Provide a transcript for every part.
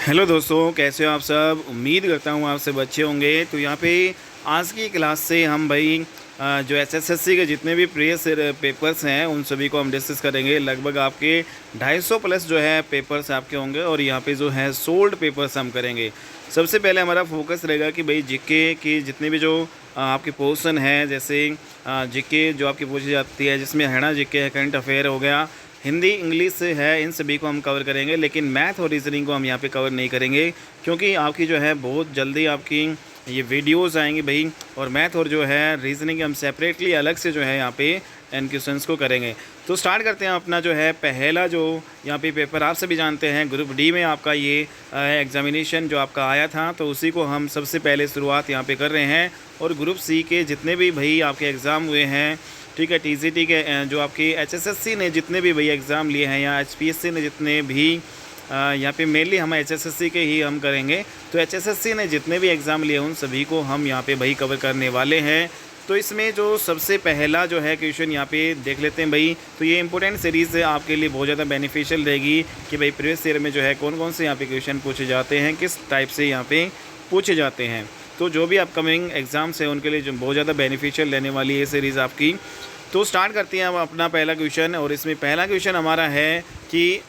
Hello दोस्तों, कैसे हो आप सब। उम्मीद करता हूँ आप सब अच्छे होंगे। तो यहाँ पे आज की क्लास से हम भाई जो एसएससी के जितने भी प्रीवियस पेपर्स हैं उन सभी को हम डिस्कस करेंगे। लगभग आपके 250 प्लस जो है पेपर्स आपके होंगे और यहाँ पे जो है सोल्ड पेपर्स हम करेंगे। सबसे पहले हमारा फोकस रहेगा कि भाई जीके की जितने भी जो आपके पोर्शन है, जैसे जीके जो आपकी पूछी जाती है, जिसमें हरियाणा जीके है, करंट अफेयर हो गया, हिंदी इंग्लिश है, इन सभी को हम कवर करेंगे। लेकिन मैथ और रीजनिंग को हम यहाँ पे कवर नहीं करेंगे, क्योंकि आपकी जो है बहुत जल्दी आपकी ये वीडियोस आएंगी भाई। और मैथ और जो है रीजनिंग हम सेपरेटली अलग से जो है यहाँ पे इन क्वेश्चंस को करेंगे। तो स्टार्ट करते हैं अपना जो है पहला जो यहाँ पे पेपर। आप सभी जानते हैं ग्रुप डी में आपका ये एग्ज़ामिनेशन जो आपका आया था, तो उसी को हम सबसे पहले शुरुआत यहाँ पे कर रहे हैं। और ग्रुप सी के जितने भी भाई आपके एग्ज़ाम हुए हैं, ठीक है, टीजीटी के जो आपकी एचएसएससी ने जितने भी भैया एग्ज़ाम लिए हैं या एचपीएससी ने जितने भी यहाँ पे मेनली हम एचएसएससी के ही हम करेंगे। तो एचएसएससी ने जितने भी एग्ज़ाम लिए उन सभी को हम यहाँ पे भाई कवर करने वाले हैं। तो इसमें जो सबसे पहला जो है क्वेश्चन यहाँ पे देख लेते हैं भाई। तो ये इंपॉर्टेंट सीरीज़ आपके लिए बहुत ज़्यादा बेनिफिशियल रहेगी कि भाई प्रीवियस ईयर में जो है कौन कौन से यहाँ पे क्वेश्चन पूछे जाते हैं, किस टाइप से यहाँ पे पूछे जाते हैं। तो जो भी अपकमिंग एग्ज़ाम्स हैं उनके लिए जो बहुत ज़्यादा बेनिफिशियल रहने वाली है ये सीरीज़ आपकी। तो स्टार्ट करते हैं हम अपना पहला क्वेश्चन। और इसमें पहला क्वेश्चन हमारा है कि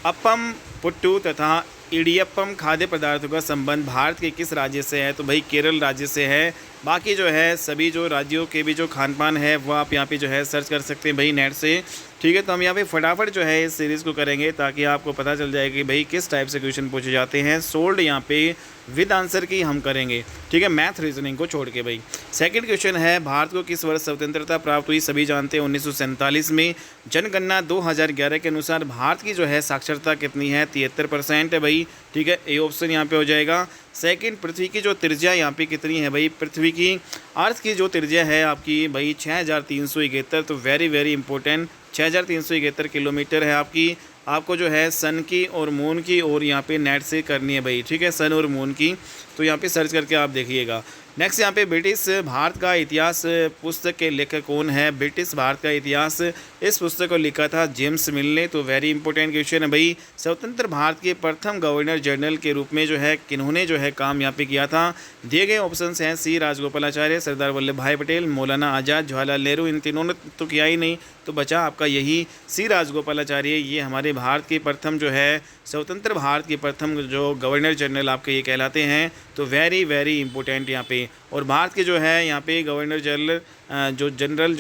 अप्पम, पुट्टू तथा इडियप्पम खाद्य पदार्थों का संबंध भारत के किस राज्य से है। तो भाई केरल राज्य से है। बाकी जो है सभी जो राज्यों के भी जो खान पान है वो आप यहाँ पे जो है सर्च कर सकते हैं भाई नेट से, ठीक है। तो हम यहाँ पे फटाफट जो है इस सीरीज़ को करेंगे ताकि आपको पता चल जाए कि भाई किस टाइप से क्वेश्चन पूछे जाते हैं। सोल्ड यहाँ पे विद आंसर की हम करेंगे, ठीक है, मैथ रीजनिंग को छोड़ के भाई। सेकंड क्वेश्चन है भारत को किस वर्ष स्वतंत्रता प्राप्त हुई। सभी जानते हैं 1947 में। जनगणना 2011 के अनुसार भारत की जो है साक्षरता कितनी है, 73% है भाई, ठीक है, ए ऑप्शन यहाँ पे हो जाएगा। सेकंड, पृथ्वी की जो त्रिज्या यहाँ पे कितनी है भाई। पृथ्वी की अर्थ की जो त्रिज्या है आपकी भाई 6371। तो वेरी वेरी इंपॉर्टेंट, 6371 किलोमीटर है आपकी। आपको जो है सन की और मून की और यहाँ पे नेट से करनी है भाई, ठीक है, सन और मून की। तो यहाँ पे सर्च करके आप देखिएगा। नेक्स्ट यहाँ पे ब्रिटिश भारत का इतिहास पुस्तक के लेखक कौन है। ब्रिटिश भारत का इतिहास इस पुस्तक को लिखा था जेम्स मिल ने। तो वेरी इंपॉर्टेंट क्वेश्चन है भाई। स्वतंत्र भारत के प्रथम गवर्नर जनरल के रूप में जो है किन्होंने जो है काम यहाँ पे किया था। दिए गए ऑप्शंस हैं सी राजगोपालाचार्य, सरदार वल्लभ भाई पटेल, मौलाना आज़ाद, जवाहरलाल नेहरू। इन तीनों ने तो किया ही नहीं, तो बचा आपका यही सी राजगोपालाचार्य। ये हमारे भारत के प्रथम जो है स्वतंत्र भारत के प्रथम जो गवर्नर जनरल आपके ये कहलाते हैं। तो वेरी वेरी इंपॉर्टेंट यहाँ पे। और भारत के जो है यहाँ पे गवर्नर जनरल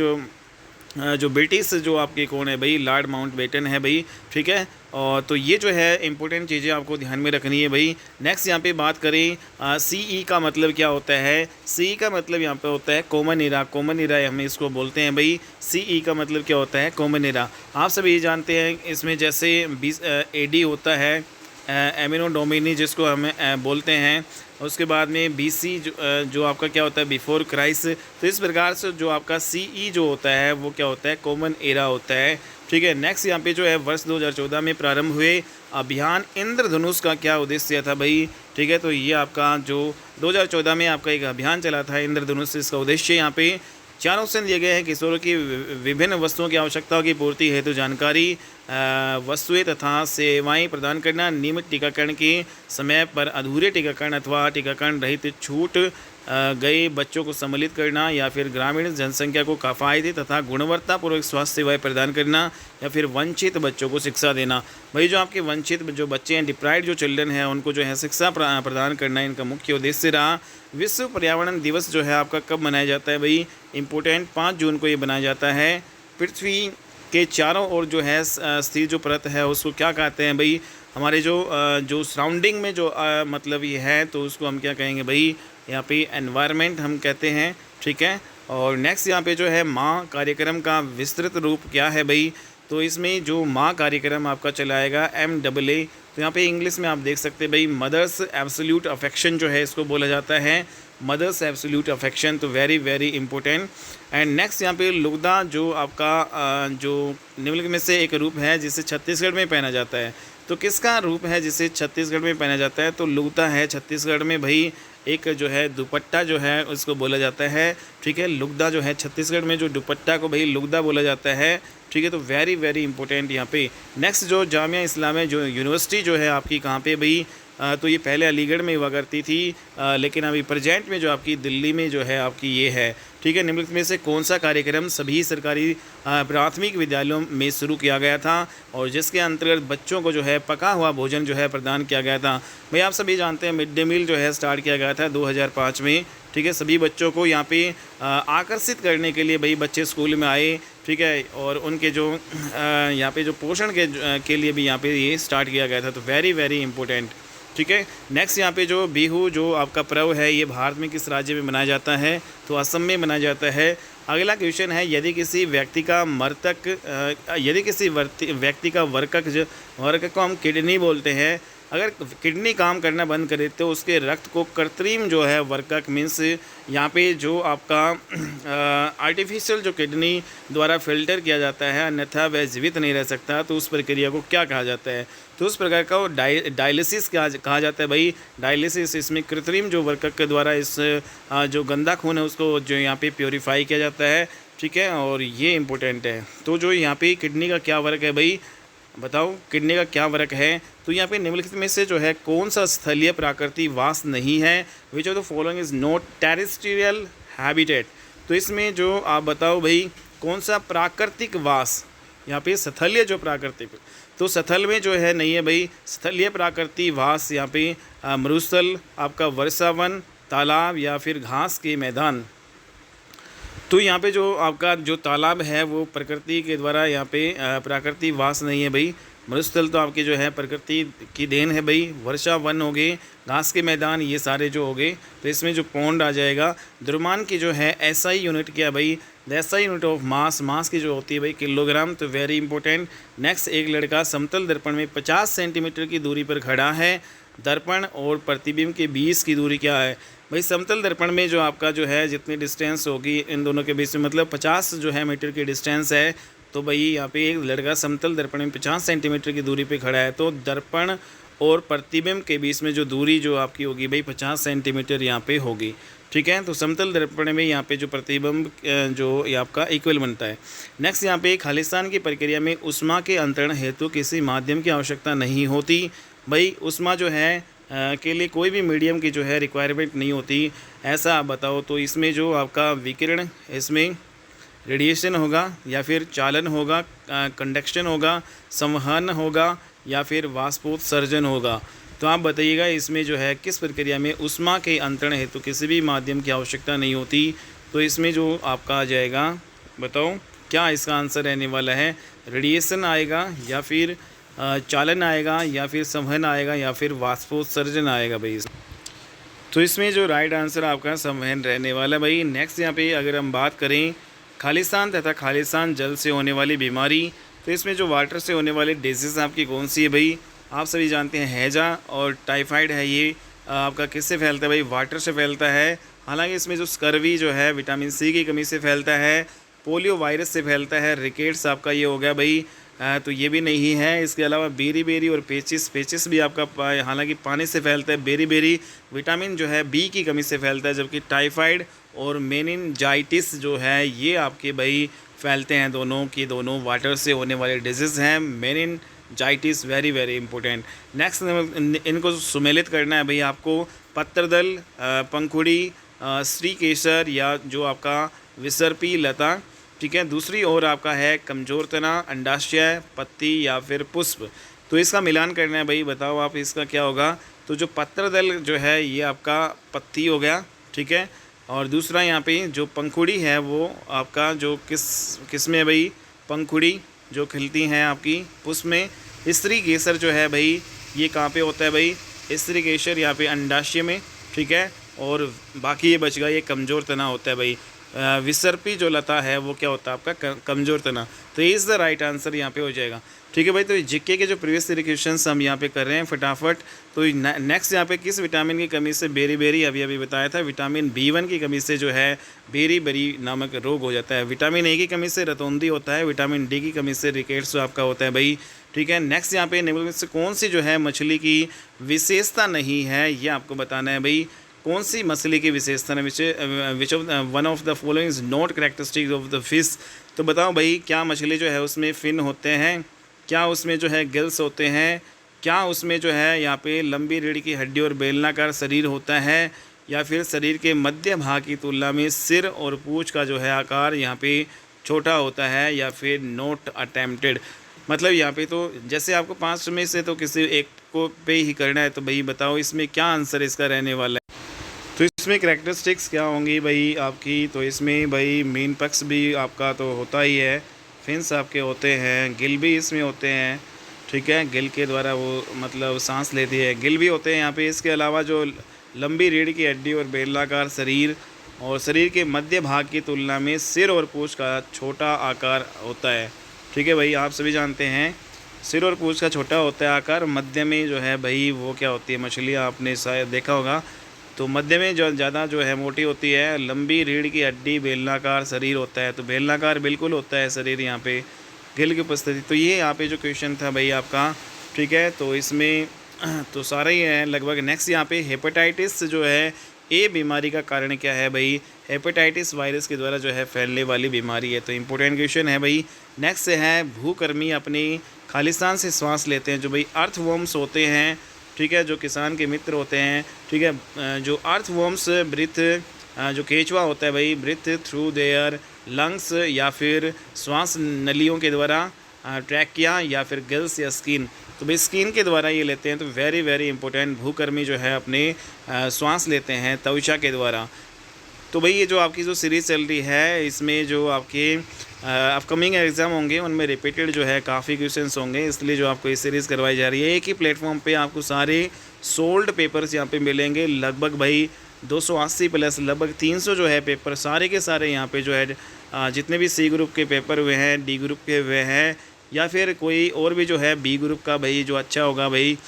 जो ब्रिटिश जो आपके कौन है भाई, लॉर्ड माउंटबेटन है भाई, ठीक है। और तो ये जो है इंपॉर्टेंट चीज़ें आपको ध्यान में रखनी है भाई। नेक्स्ट यहाँ पे बात करें सीई का मतलब क्या होता है। सीई का मतलब यहाँ पे होता है कॉमन एरा। कॉमन एरा हम इसको बोलते हैं भाई। सीई का मतलब क्या होता है, कॉमन एरा। आप सभी जानते हैं इसमें जैसे एडी होता है एमिनो डोमिनी जिसको हम बोलते हैं। उसके बाद में बीसी जो आपका क्या होता है, बिफोर क्राइस्ट। तो इस प्रकार से जो आपका सीई जो होता है वो क्या होता है, कॉमन एरा होता है, ठीक है। नेक्स्ट यहाँ पे जो है वर्ष 2014 में प्रारंभ हुए अभियान इंद्रधनुष का क्या उद्देश्य था भाई, ठीक है। तो ये आपका जो 2014 में आपका एक अभियान चला था इंद्रधनुष, इसका उद्देश्य यहाँ पे 4 ऑप्शन दिए गए हैं। किशोरों की विभिन्न वस्तुओं की आवश्यकताओं की पूर्ति हेतु जानकारी, वस्तुएं तथा सेवाएं प्रदान करना, नियमित टीकाकरण के समय पर अधूरे टीकाकरण अथवा टीकाकरण रहित छूट गए बच्चों को सम्मिलित करना, या फिर ग्रामीण जनसंख्या को किफ़ायती तथा गुणवत्तापूर्वक स्वास्थ्य सेवाएं प्रदान करना, या फिर वंचित बच्चों को शिक्षा देना। भाई जो आपके वंचित जो बच्चे हैं, डिप्राइव्ड जो चिल्ड्रन हैं, उनको जो है शिक्षा प्रदान करना इनका मुख्य उद्देश्य रहा। विश्व पर्यावरण दिवस जो है आपका कब मनाया जाता है भाई, इंपॉर्टेंट 5 जून को ये मनाया जाता है। पृथ्वी के चारों ओर जो है स्थिर जो परत है उसको क्या कहते हैं भाई, हमारे जो सराउंडिंग में जो मतलब ये है तो उसको हम क्या कहेंगे भाई, यहाँ पे एनवायरनमेंट हम कहते हैं, ठीक है। और नेक्स्ट यहाँ पे जो है माँ कार्यक्रम का विस्तृत रूप क्या है भाई। तो इसमें जो माँ कार्यक्रम आपका चलाएगा MAA। तो यहाँ पे इंग्लिश में आप देख सकते हैं भाई मदर्स एब्सोल्यूट अफेक्शन जो है इसको बोला जाता है, मदर्स एब्सोल्यूट अफेक्शन। तो very very important. And next यहाँ पे लुगदा जो आपका जो निम्नलिखित में से एक रूप है जिसे छत्तीसगढ़ में पहना जाता है। तो किसका रूप है जिसे छत्तीसगढ़ में पहना जाता है, तो लुगदा है छत्तीसगढ़ में भाई। एक जो है दुपट्टा जो है उसको बोला जाता है, ठीक है। लुगदा जो है छत्तीसगढ़ में जो दुपट्टा को भाई लुगदा बोला जाता है, ठीक है। तो वेरी वेरी इंपॉर्टेंट यहाँ पे। नेक्स्ट जो जामिया इस्लामिया जो यूनिवर्सिटी जो है आपकी कहाँ पे भाई, तो ये पहले अलीगढ़ में हुआ करती थी, लेकिन अभी प्रेजेंट में जो आपकी दिल्ली में जो है आपकी ये है। ठीक है, निम्नलिखित में से कौन सा कार्यक्रम सभी सरकारी प्राथमिक विद्यालयों में शुरू किया गया था और जिसके अंतर्गत बच्चों को जो है पका हुआ भोजन जो है प्रदान किया गया था? भाई आप सभी जानते हैं मिड डे मील जो है स्टार्ट किया गया था 2005 में। ठीक है, सभी बच्चों को यहाँ पे आकर्षित करने के लिए भाई बच्चे स्कूल में आए। ठीक है, और उनके जो यहाँ पे जो पोषण के लिए भी यहाँ पे ये स्टार्ट किया गया था, तो वेरी वेरी इंपॉर्टेंट। ठीक है, नेक्स्ट यहाँ पे जो बिहू जो आपका पर्व है ये भारत में किस राज्य में मनाया जाता है? तो असम में मनाया जाता है। अगला क्वेश्चन है, यदि किसी व्यक्ति का व्यक्ति का वर्कक को हम किडनी बोलते हैं, अगर किडनी काम करना बंद करे तो उसके रक्त को कृत्रिम जो है वर्कक मीन्स यहाँ पे जो आपका आर्टिफिशियल जो किडनी द्वारा फिल्टर किया जाता है, अन्यथा वह जीवित नहीं रह सकता, तो उस प्रक्रिया को क्या कहा जाता है? तो उस प्रकार का डायलिसिस कहा जाता है। भाई डायलिसिस, इसमें कृत्रिम जो वर्कक के द्वारा इस जो गंदा खून है उसको जो यहाँ पे प्योरीफाई किया जाता है। ठीक है, और ये इम्पोर्टेंट है। तो जो यहाँ पे किडनी का क्या वर्क है भाई, बताओ किडनी का क्या वर्क है? तो यहाँ पे निम्नलिखित में से जो है कौन सा स्थलीय प्राकृतिक वास नहीं है? Which of the following is not terrestrial habitat? तो इसमें जो आप बताओ भाई कौन सा प्राकृतिक वास, यहाँ पे स्थलीय जो प्राकृतिक, तो स्थल में जो है नहीं है भाई। स्थलीय प्राकृतिक वास यहाँ पे मरुस्थल, आपका वर्षावन, तालाब या फिर घास के मैदान। तो यहाँ पे जो आपका जो तालाब है वो प्रकृति के द्वारा यहाँ पे प्राकृतिक वास नहीं है भाई। मरुस्थल तो आपके जो है प्रकृति की देन है भाई। वर्षा वन हो गए, घास के मैदान, ये सारे जो हो गए, तो इसमें जो पौंड आ जाएगा। द्रव्यमान की जो है एसआई यूनिट क्या है भाई? The SI unit of mass की जो होती है भाई किलोग्राम, तो वेरी इंपॉर्टेंट। नेक्स्ट, एक लड़का समतल दर्पण में 50 सेंटीमीटर की दूरी पर खड़ा है, दर्पण और प्रतिबिंब के बीच की दूरी क्या है? भाई समतल दर्पण में जो आपका जो है जितनी डिस्टेंस होगी इन दोनों के बीच में, मतलब 50 जो है मीटर की डिस्टेंस है, तो भाई यहाँ पे एक लड़का समतल दर्पण में 50 सेंटीमीटर की दूरी पे खड़ा है, तो दर्पण और प्रतिबिंब के बीच में जो दूरी जो आपकी होगी भाई 50 सेंटीमीटर यहाँ पे होगी। ठीक है, तो समतल दर्पण में यहाँ पे जो प्रतिबिंब जो ये आपका इक्वल बनता है। नेक्स्ट यहाँ पे खालिस्तान की प्रक्रिया में ऊष्मा के अंतरण हेतु किसी माध्यम की आवश्यकता नहीं होती। भाई ऊष्मा जो है के लिए कोई भी मीडियम की जो है रिक्वायरमेंट नहीं होती, ऐसा आप बताओ। तो इसमें जो आपका विकिरण, इसमें रेडिएशन होगा या फिर चालन होगा, कंडक्शन होगा, संवहन होगा या फिर वाष्पोत्सर्जन होगा? तो आप बताइएगा इसमें जो है किस प्रक्रिया में ऊष्मा के अंतरण हेतु किसी भी माध्यम की आवश्यकता नहीं होती? तो इसमें जो आपका आ जाएगा, बताओ क्या इसका आंसर रहने वाला है? रेडिएशन आएगा या फिर चालन आएगा या फिर संवहन आएगा या फिर वाष्पोत्सर्जन आएगा भाई? तो इसमें जो राइट आंसर आपका संवहन रहने वाला है भाई। नेक्स्ट यहाँ पे अगर हम बात करें खालिस्तान तथा खालिस्तान जल से होने वाली बीमारी, तो इसमें जो वाटर से होने वाली डिजीज़ आपकी कौन सी है भाई? आप सभी जानते हैं हैजा और टाइफाइड है, ये आपका किससे फैलता है भाई? वाटर से फैलता है। हालांकि इसमें जो स्कर्वी जो है विटामिन सी की कमी से फैलता है, पोलियो वायरस से फैलता है, रिकेट्स आपका ये हो गया भाई, तो ये भी नहीं है। इसके अलावा बेरी और पेचिस भी आपका हालांकि पानी से फैलता है। बेरी विटामिन जो है बी की कमी से फैलता है, जबकि टाइफाइड और मेनिनजाइटिस जो है ये आपके भाई फैलते हैं, दोनों वाटर से होने वाले डिजीज़ हैं। Meningitis very very important. Next इनको सुमेलित करना है भाई आपको। पत्रदल, पंखुड़ी, श्रीकेसर या जो आपका विसर्पी लता। ठीक है, दूसरी ओर आपका है कमजोर तना, अंडाशय, पत्ती या फिर पुष्प। तो इसका मिलान करना है भाई, बताओ आप इसका क्या होगा? तो जो पत्रदल जो है ये आपका पत्ती हो गया। ठीक है, और दूसरा यहाँ पे जो पंखुड़ी है वो आपका जो किस में है भाई? पंखुड़ी जो खिलती हैं आपकी पुष्प में। स्त्री केसर जो है भाई ये कहाँ पे होता है भाई? स्त्री केसर यहाँ पे अंडाशय में। ठीक है, और बाकी ये बच गया, ये कमज़ोर तना होता है भाई। विसर्पी जो लता है वो क्या होता है आपका? कमज़ोर तना। तो ये इज़ द राइट आंसर यहाँ पे हो जाएगा। ठीक है भाई, तो जीके के जो प्रीवियस क्वेश्चंस हम यहाँ पे कर रहे हैं फटाफट। तो नेक्स्ट यहाँ पे किस विटामिन की कमी से बेरी अभी बताया था, विटामिन B1 की कमी से जो है बेरी नामक रोग हो जाता है। विटामिन ए की कमी से रतौंधी होता है। विटामिन डी की कमी से रिकेट्स आपका होता है भाई। ठीक है, नेक्स्ट यहाँ पे निम्नलिखित में से कौन सी जो है मछली की विशेषता नहीं है, ये आपको बताना है भाई। कौन सी मछली की विशेषता है which of one of the following is not characteristic of the fish? तो बताओ भाई क्या मछली जो है उसमें फिन होते हैं, क्या उसमें जो है गिल्स होते हैं, क्या उसमें जो है यहाँ पे लंबी रीढ़ की हड्डी और बेलनाकार शरीर होता है, या फिर शरीर के मध्य भाग की तुलना में सिर और पूंछ का जो है आकार यहाँ पे छोटा होता है, या फिर नोट अटेम्प्टेड। मतलब यहाँ पे तो जैसे आपको 5 में से तो किसी एक को पे ही करना है, तो भाई बताओ इसमें क्या आंसर इसका रहने वाला है। तो इसमें करैक्टरिस्टिक्स क्या होंगी भाई आपकी, तो इसमें भाई मेन पक्ष भी आपका तो होता ही है, फिन्स आपके होते हैं, गिल भी इसमें होते हैं, ठीक है, गिल के द्वारा वो मतलब सांस लेती है, गिल भी होते हैं यहाँ पे। इसके अलावा जो लंबी रीढ़ की हड्डी और बेलनाकार शरीर और शरीर के मध्य भाग की तुलना में सिर और पूंछ का छोटा आकार होता है, ठीक है भाई। आप सभी जानते हैं सिर और पूंछ का छोटा होता है आकार, मध्य में जो है भाई वो क्या होती है, मछली आपने शायद देखा होगा, तो मध्य में जो ज़्यादा जो है मोटी होती है, लंबी रीढ़ की हड्डी, बेलनाकार शरीर होता है, तो बेलनाकार बिल्कुल होता है शरीर यहाँ पे गिल की उपस्थिति। तो ये यहाँ पे जो क्वेश्चन था भाई आपका, ठीक है, तो इसमें तो सारे ही हैं लगभग। नेक्स्ट यहाँ पे हेपेटाइटिस जो है ए बीमारी का कारण क्या है भाई, हेपेटाइटिस वायरस के द्वारा जो है फैलने वाली बीमारी है, तो इम्पोर्टेंट क्वेश्चन है भाई। नेक्स्ट है भूकर्मी अपनी खालिस्तान से सांस लेते हैं, जो भाई अर्थवॉर्म्स होते हैं, ठीक है, जो किसान के मित्र होते हैं, ठीक है, जो अर्थवॉर्म्स ब्रीथ जो केचुआ होता है भाई, ब्रीथ थ्रू देयर लंग्स या फिर श्वास नलियों के द्वारा, ट्रैकिया या फिर गिल्स या स्किन, तो भाई स्किन के द्वारा ये लेते हैं, तो वेरी वेरी इंपॉर्टेंट, भूकर्मी जो है अपने श्वास लेते हैं त्वचा के द्वारा। तो भाई ये जो आपकी जो सीरीज़ चल रही है, इसमें जो आपके अपकमिंग एग्ज़ाम होंगे उनमें रिपीटेड जो है काफ़ी क्वेश्चंस होंगे, इसलिए जो आपको ये सीरीज़ करवाई जा रही है। एक ही प्लेटफॉर्म पे आपको सारे सोल्ड पेपर्स यहाँ पे मिलेंगे, लगभग भाई 280 प्लस लगभग 300 जो है पेपर, सारे के सारे यहाँ पे जो है जितने भी सी ग्रुप के पेपर हुए हैं, डी ग्रुप के हुए हैं, या फिर कोई और भी जो है बी ग्रुप का भाई जो अच्छा होगा भाई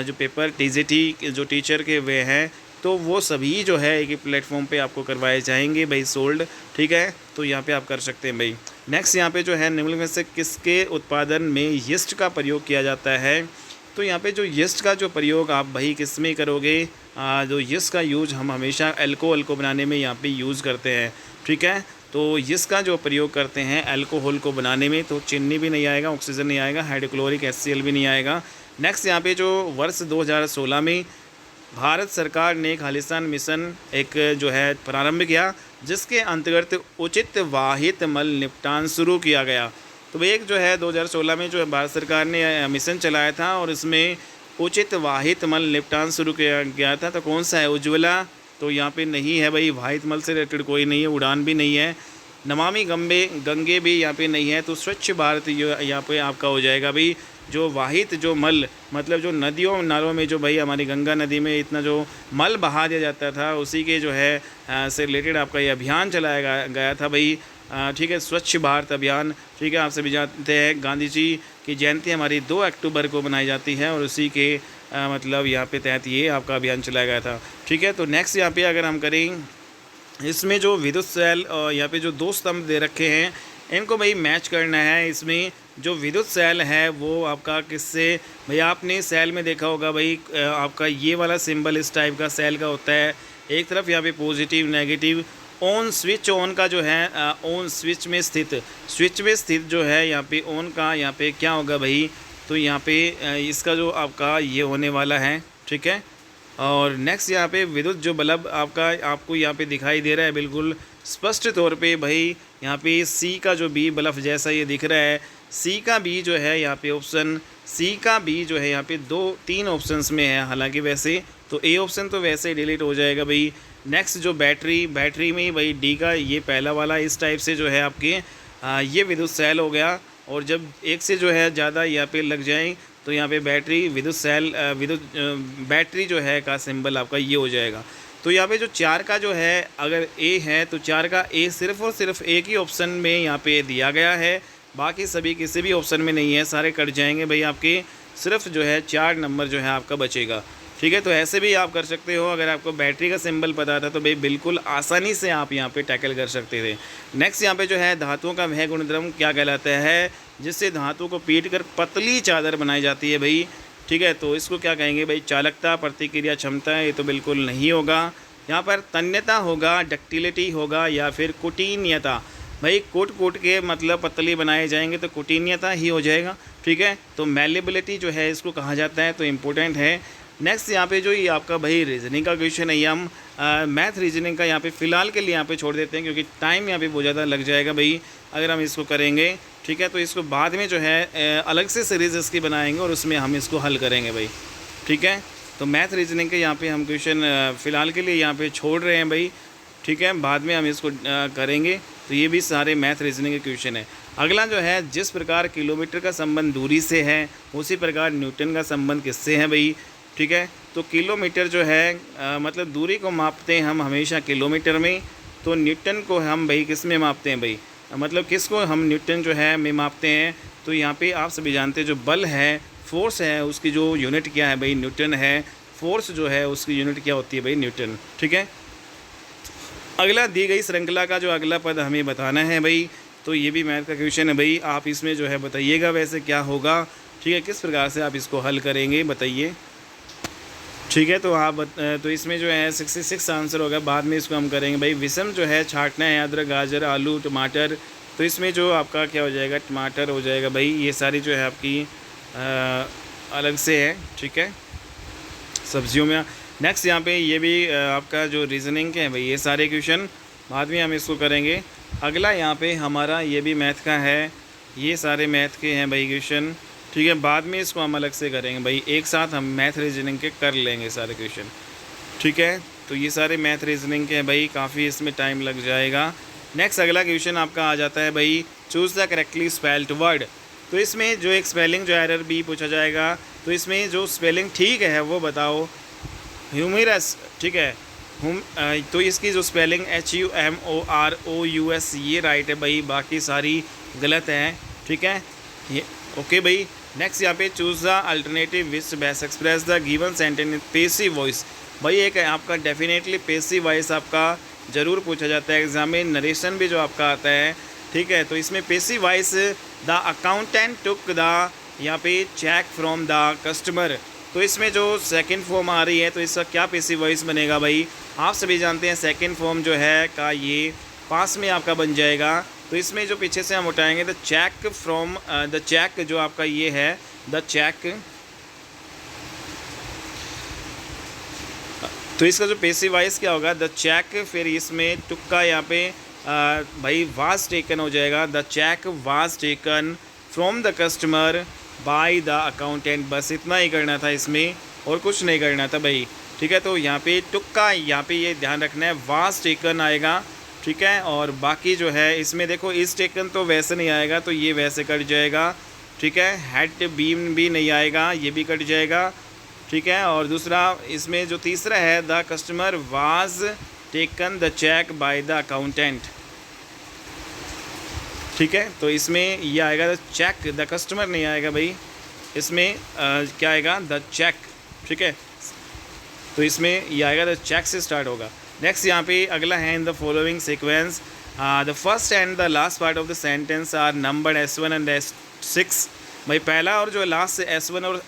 जो पेपर टीजीटी जो टीचर के हुए हैं, तो वो सभी जो है एक ही प्लेटफॉर्म पे आपको करवाए जाएंगे भाई सोल्ड, ठीक है, तो यहाँ पे आप कर सकते हैं भाई। नेक्स्ट यहाँ पे जो है निम्न में से किसके उत्पादन में यीस्ट का प्रयोग किया जाता है, तो यहाँ पे जो यीस्ट का जो प्रयोग आप भाई किस में करोगे, जो यीस्ट का यूज हम हमेशा अल्कोहल को बनाने में यहाँ पे यूज़ करते हैं, ठीक है, तो यीस्ट का जो प्रयोग करते हैं अल्कोहल को बनाने में, तो चीनी भी नहीं आएगा, ऑक्सीजन नहीं आएगा, हाइड्रोक्लोरिक HCl भी नहीं आएगा। नेक्स्ट यहाँ पे जो वर्ष 2016 में भारत सरकार ने खालिस्तान मिशन एक जो है प्रारंभ किया, जिसके अंतर्गत उचित वाहित मल निपटान शुरू किया गया। तो भाई एक जो है 2016 में जो है भारत सरकार ने मिशन चलाया था, और इसमें उचित वाहित मल निपटान शुरू किया गया था, तो कौन सा है, उज्ज्वला, तो यहाँ पे नहीं है भाई, वाहित मल से रिलेटेड कोई नहीं है, उड़ान भी नहीं है, नमामि गंगे भी यहाँ पे नहीं है, तो स्वच्छ भारत यहाँ पे आपका हो जाएगा भाई। जो वाहित जो मल मतलब जो नदियों नालों में जो भाई हमारी गंगा नदी में इतना जो मल बहा दिया जाता था, उसी के जो है से रिलेटेड आपका ये अभियान चलाया गया था भाई, ठीक है, स्वच्छ भारत अभियान, ठीक है। आप सभी जानते हैं गांधी जी की जयंती हमारी 2 अक्टूबर को मनाई जाती है, और उसी के मतलब यहाँ पे तहत ये आपका अभियान चलाया गया था, ठीक है। तो नेक्स्ट यहाँ पे अगर हम करें, इसमें जो विद्युत सेल यहाँ पे जो 2 स्तंभ दे रखे हैं, इनको भाई मैच करना है। इसमें जो विद्युत सेल है वो आपका किससे, भाई आपने सेल में देखा होगा भाई आपका ये वाला सिंबल इस टाइप का सेल का होता है, एक तरफ यहाँ पे positive negative, on switch on का जो है ऑन स्विच में स्थित जो है यहाँ पे ऑन का यहाँ पे क्या होगा भाई, तो यहाँ पे इसका जो आपका ये होने वाला है, ठीक है। और नेक्स्ट यहाँ पे विद्युत जो बल्ब आपको यहाँ पे दिखाई दे रहा है बिल्कुल स्पष्ट तौर पे भाई, यहाँ पे सी का जो बी बल्ब जैसा ये दिख रहा है, सी का बी जो है यहाँ पे ऑप्शन सी का बी जो है यहाँ पे 2-3 ऑप्शंस में है, हालांकि वैसे तो ए ऑप्शन तो वैसे ही डिलीट हो जाएगा भाई। नेक्स्ट जो बैटरी में भाई डी का ये पहला वाला इस टाइप से जो है आपके ये विद्युत सेल हो गया, और जब एक से जो है ज़्यादा यहाँ पे लग जाए तो यहाँ पे बैटरी जो है का सिंबल आपका ये हो जाएगा। तो यहाँ पे जो 4 का जो है अगर ए है तो 4 का ए सिर्फ़ और सिर्फ एक ही ऑप्शन में यहाँ पे दिया गया है, बाकी सभी किसी भी ऑप्शन में नहीं है, सारे कट जाएंगे भाई आपके, सिर्फ जो है 4 नंबर जो है आपका बचेगा, ठीक है। तो ऐसे भी आप कर सकते हो, अगर आपको बैटरी का सिंबल पता था तो भाई बिल्कुल आसानी से आप यहाँ पे टैकल कर सकते थे। नेक्स्ट यहाँ पे जो है धातुओं का वह गुणधर्म क्या कहलाता है, जिससे धातु को पीट कर पतली चादर बनाई जाती है भाई, ठीक है। तो इसको क्या कहेंगे भाई, चालकता, प्रतिक्रिया क्षमता, ये तो बिल्कुल नहीं होगा। यहाँ पर तन्यता होगा, डक्टिलिटी होगा, या फिर कुटीन्यता, भाई कूट के मतलब पतली बनाए जाएंगे तो कुटीन्यता ही हो जाएगा, ठीक। ठीक है। तो मेलेबिलिटी जो है इसको कहा जाता है, तो इम्पोर्टेंट है। नेक्स्ट यहाँ पे जो ये आपका भाई रीजनिंग का क्वेश्चन है, ये हम मैथ रीजनिंग का यहाँ पे फ़िलहाल के लिए यहाँ पे छोड़ देते हैं, क्योंकि टाइम यहाँ पे बहुत ज़्यादा लग जाएगा भाई अगर हम इसको करेंगे। ठीक है, तो इसको बाद में जो है अलग से सीरीज़ इसकी बनाएंगे और उसमें हम इसको हल करेंगे भाई। ठीक है, तो मैथ रीजनिंग के यहाँ पे हम क्वेश्चन फ़िलहाल के लिए यहाँ पे छोड़ रहे हैं भाई। ठीक है, बाद में हम इसको करेंगे। तो ये भी सारे मैथ रीजनिंग के क्वेश्चन है। अगला जो है, जिस प्रकार किलोमीटर का संबंध दूरी से है, उसी प्रकार न्यूटन का संबंध किससे है भाई। ठीक है, तो किलोमीटर जो है मतलब दूरी को मापते हैं हम हमेशा किलोमीटर में, तो न्यूटन को हम भाई किस में मापते हैं भाई, मतलब किसको हम न्यूटन जो है में मापते हैं। तो यहाँ पे आप सभी जानते हैं जो बल है, फोर्स है, उसकी जो यूनिट क्या है भाई, न्यूटन है। फोर्स जो है उसकी यूनिट क्या होती है भाई, न्यूटन। ठीक है, अगला दी गई श्रृंखला का जो अगला पद हमें बताना है भाई, तो ये भी मैथ का क्वेश्चन है भाई। आप इसमें जो है बताइएगा वैसे क्या होगा। ठीक है, किस प्रकार से आप इसको हल करेंगे बताइए। ठीक है, तो आप तो इसमें जो है 66 आंसर होगा, बाद में इसको हम करेंगे भाई। विषम जो है छाँटना है, अदरक, गाजर, आलू, टमाटर, तो इसमें जो आपका क्या हो जाएगा, टमाटर हो जाएगा भाई। ये सारी जो है आपकी अलग से है। ठीक है, सब्जियों में। नेक्स्ट यहाँ पे ये भी आपका जो रीज़निंग के हैं भाई, ये सारे क्वेश्चन बाद में हम इसको करेंगे। अगला यहाँ पे हमारा ये भी मैथ का है, ये सारे मैथ के हैं भाई क्वेश्चन। ठीक है, बाद में इसको हम अलग से करेंगे भाई, एक साथ हम मैथ रीजनिंग के कर लेंगे सारे क्वेश्चन। ठीक है, तो ये सारे मैथ रीजनिंग के हैं भाई, काफ़ी इसमें टाइम लग जाएगा। नेक्स्ट अगला क्वेश्चन आपका आ जाता है भाई, choose the correctly spelled word. तो इसमें जो एक स्पेलिंग जो एरर बी पूछा जाएगा, तो इसमें जो स्पेलिंग ठीक है वो बताओ। ह्यूमरस, ठीक है, तो इसकी जो स्पेलिंग HUMOROUS ये राइट है भाई, बाकी सारी गलत हैं। ठीक है, ये ओके भाई। नेक्स्ट यहाँ पे choose the alternative which best express the given sentence in passive voice. भाई एक है आपका डेफिनेटली पैसिव वॉइस आपका ज़रूर पूछा जाता है एग्जाम में, नरेशन भी जो आपका आता है। ठीक है, तो इसमें passive voice, the accountant took the यहाँ पे चेक फ्रॉम द कस्टमर, तो इसमें जो सेकंड फॉर्म आ रही है तो इसका क्या पैसिव वॉइस बनेगा भाई। आप सभी जानते हैं सेकंड फॉर्म जो है का ये पास में आपका बन जाएगा। तो इसमें जो पीछे से हम उठाएंगे the check from the check, जो आपका ये है द चेक, तो इसका जो पैसिव वॉइस क्या होगा, द चेक, फिर इसमें टुक्का यहाँ पे भाई वाज टेकन हो जाएगा, the check was taken from the customer by the accountant. बस इतना ही करना था इसमें, और कुछ नहीं करना था भाई। ठीक है, तो यहाँ पे टुक्का, यहाँ पे ये ध्यान रखना है, वाज टेकन आएगा। ठीक है, और बाकी जो है इसमें देखो इस टेकन तो वैसे नहीं आएगा, तो ये वैसे कट जाएगा। ठीक है, हैड बीम भी नहीं आएगा, ये भी कट जाएगा। ठीक है, और दूसरा इसमें जो तीसरा है the customer was taken the check by the accountant. ठीक है, तो इसमें ये आएगा द चेक, द कस्टमर नहीं आएगा भाई, इसमें क्या आएगा, द चेक। ठीक है, तो इसमें ये आएगा द चेक से स्टार्ट होगा। नेक्स्ट यहाँ पे अगला है, in the following sequence the first and the last part of the sentence are numbered S1 and S6। भाई पहला और जो लास्ट S1 और